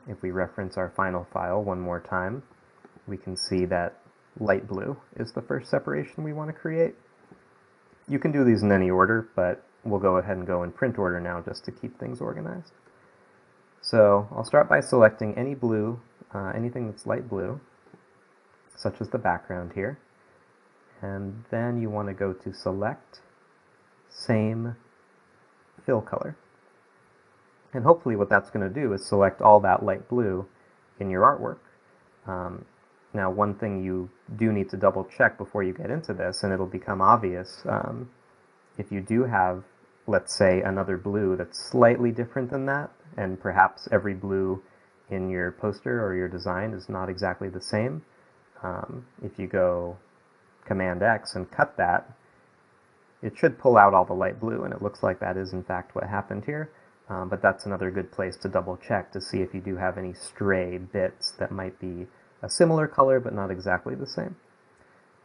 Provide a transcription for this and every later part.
if we reference our final file one more time, we can see that light blue is the first separation we want to create. You can do these in any order, but we'll go ahead and go in print order now just to keep things organized. So I'll start by selecting any blue, anything that's light blue, such as the background here. And then you want to go to Select, Same, Fill Color. And hopefully what that's going to do is select all that light blue in your artwork. Now, one thing you do need to double check before you get into this, and it'll become obvious, if you do have, let's say, another blue that's slightly different than that, and perhaps every blue in your poster or your design is not exactly the same, if you go Command X and cut that, it should pull out all the light blue, and it looks like that is in fact what happened here. But that's another good place to double check to see if you do have any stray bits that might be a similar color but not exactly the same.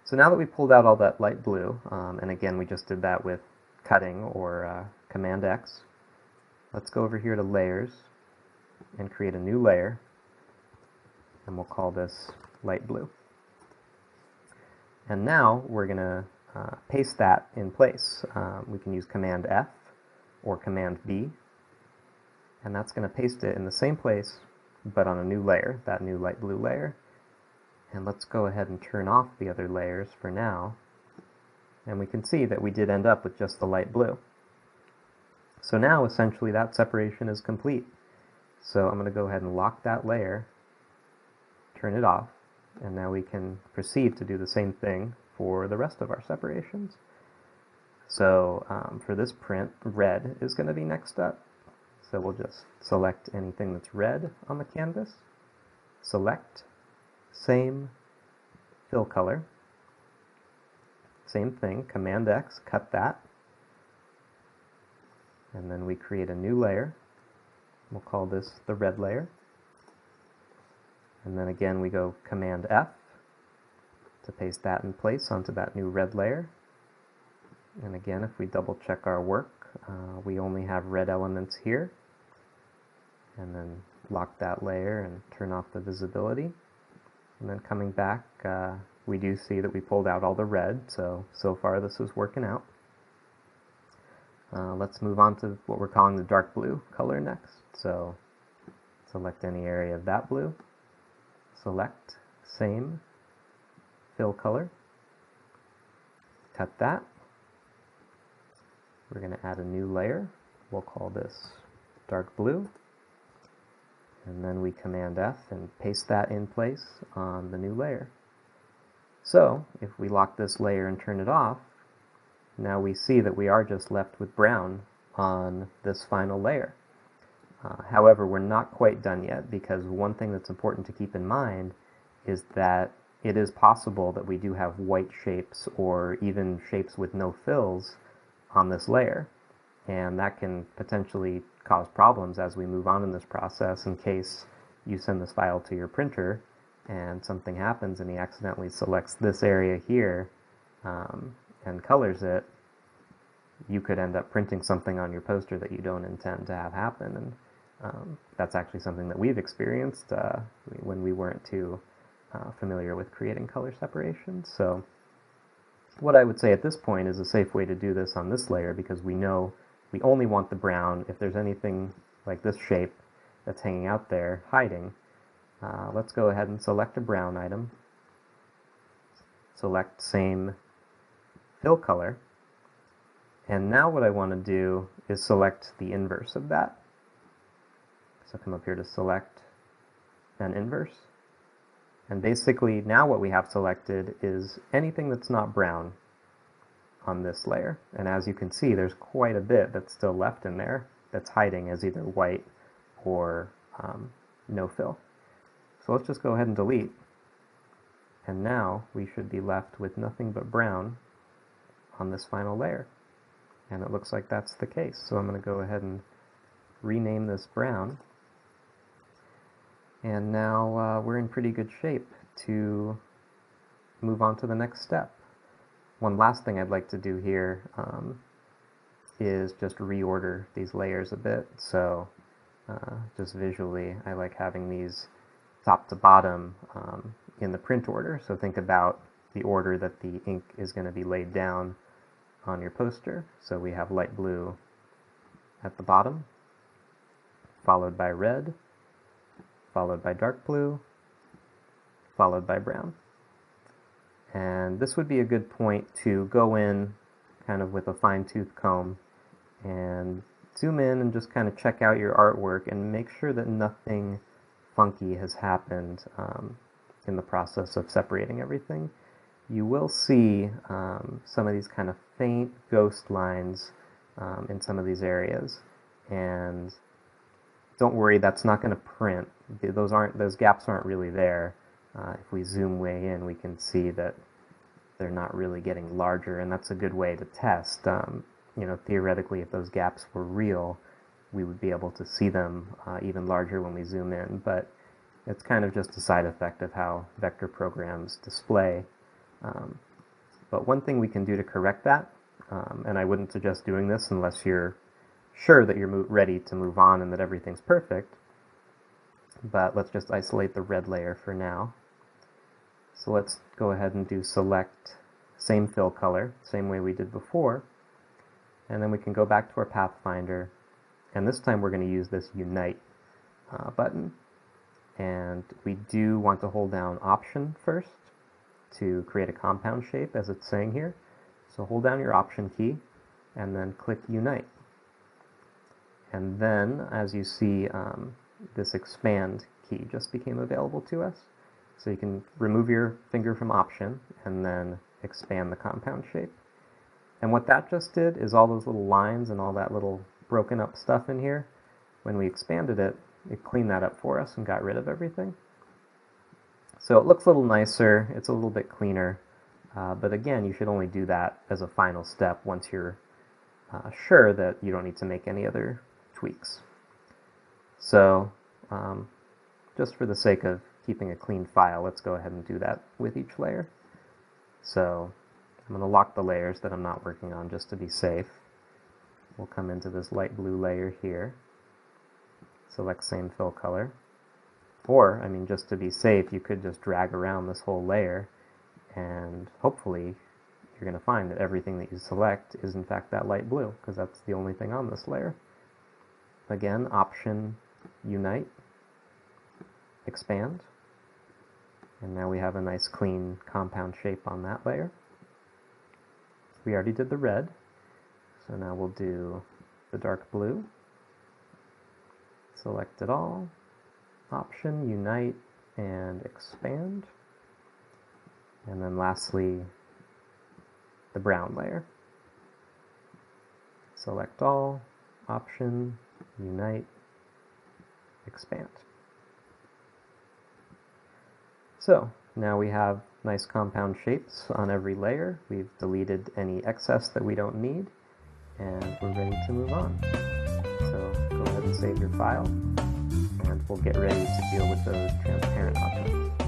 So now that we pulled out all that light blue, and again we just did that with cutting or Command X, let's go over here to Layers and create a new layer, and we'll call this light blue. And now we're going to paste that in place. We can use Command F or Command B, and that's going to paste it in the same place but on a new layer, that new light blue layer. And let's go ahead and turn off the other layers for now, and we can see that we did end up with just the light blue. So now essentially that separation is complete. So I'm going to go ahead and lock that layer, turn it off, and now we can proceed to do the same thing for the rest of our separations. So for this print, red is going to be next up. So we'll just select anything that's red on the canvas, select, same, fill color. Same thing, Command X, cut that. And then we create a new layer. We'll call this the red layer. And then again we go Command F to paste that in place onto that new red layer. And again, if we double check our work, we only have red elements here. And then lock that layer and turn off the visibility. And then coming back, we do see that we pulled out all the red, so far this is working out. Let's move on to what we're calling the dark blue color next. So select any area of that blue, select, same, fill color, cut that. We're going to add a new layer. We'll call this dark blue. And then we Command F and paste that in place on the new layer. So if we lock this layer and turn it off, now we see that we are just left with brown on this final layer. However, we're not quite done yet, because one thing that's important to keep in mind is that it is possible that we do have white shapes or even shapes with no fills on this layer, and that can potentially cause problems as we move on in this process in case you send this file to your printer and something happens and he accidentally selects this area here and colors it. You could end up printing something on your poster that you don't intend to have happen, and that's actually something that we've experienced when we weren't too familiar with creating color separations. So what I would say at this point is a safe way to do this on this layer, because we know we only want the brown. If there's anything like this shape that's hanging out there hiding, let's go ahead and select a brown item, select same, fill color, and now what I want to do is select the inverse of that. So come up here to select an inverse, and basically now what we have selected is anything that's not brown on this layer. And as you can see, there's quite a bit that's still left in there that's hiding as either white or no fill. So let's just go ahead and delete. And now we should be left with nothing but brown on this final layer. And it looks like that's the case. So I'm going to go ahead and rename this brown. And now we're in pretty good shape to move on to the next step. One last thing I'd like to do here is just reorder these layers a bit. So just visually. I like having these top to bottom in the print order, so think about the order that the ink is going to be laid down on your poster. So we have light blue at the bottom, followed by red, followed by dark blue, followed by brown. And this would be a good point to go in kind of with a fine-tooth comb and zoom in and just kind of check out your artwork and make sure that nothing funky has happened in the process of separating everything. You will see some of these kind of faint ghost lines in some of these areas, and don't worry, that's not going to print. Those gaps aren't really there. If we zoom way in, we can see that they're not really getting larger, and that's a good way to test. You know, theoretically, if those gaps were real, we would be able to see them even larger when we zoom in, but it's kind of just a side effect of how vector programs display. But one thing we can do to correct that, and I wouldn't suggest doing this unless you're sure that you're ready to move on and that everything's perfect, but let's just isolate the red layer for now. So let's go ahead and do select same fill color, same way we did before, and then we can go back to our Pathfinder, and this time we're going to use this Unite button, and we do want to hold down Option first to create a compound shape, as it's saying here. So hold down your Option key, and then click Unite. And then, as you see, this Expand key just became available to us. So you can remove your finger from Option, and then expand the compound shape. And what that just did is all those little lines and all that little broken up stuff in here, when we expanded it, it cleaned that up for us and got rid of everything. So it looks a little nicer, it's a little bit cleaner, but again, you should only do that as a final step once you're sure that you don't need to make any other tweaks. So just for the sake of keeping a clean file, let's go ahead and do that with each layer. So I'm going to lock the layers that I'm not working on just to be safe. We'll come into this light blue layer here, select same fill color, or, I mean, just to be safe, you could just drag around this whole layer, and hopefully you're going to find that everything that you select is in fact that light blue, because that's the only thing on this layer. Again, Option, Unite, Expand, and now we have a nice clean compound shape on that layer. We already did the red, so now we'll do the dark blue. Select it all, Option, Unite, and Expand. And then lastly, the brown layer. Select all, Option, Unite, Expand. So now we have nice compound shapes on every layer. We've deleted any excess that we don't need, and we're ready to move on. So go ahead and save your file, and we'll get ready to deal with those transparent objects.